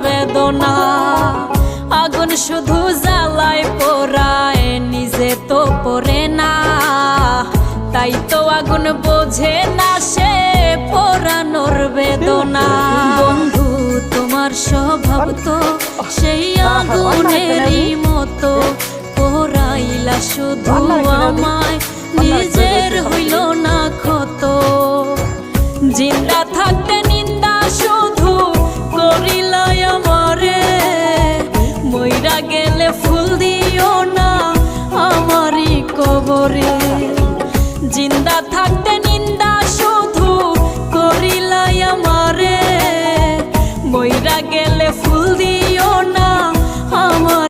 বেদনা। আগুন শুধু জ্বালায় পোড়ায়, নিজে তো পড়ে না, তাই তো আগুন বোঝে না সে পোড়ানোর বেদনা। বন্ধু তোমার স্বভাব তো সেই আগুনেরই মতো, পোড়াইলা শুধু আমায়, নিজের হইল না ক্ষত। জিন্দা থাকতে নিন্দা শুধু করিলাই আমারে, মইরা গেলে ফুল দিও না আমারই কবরে। জিন্দা থাকতে নিন্দা শুধু করিলাই আমারে, মইরা গেলে ফুল দিও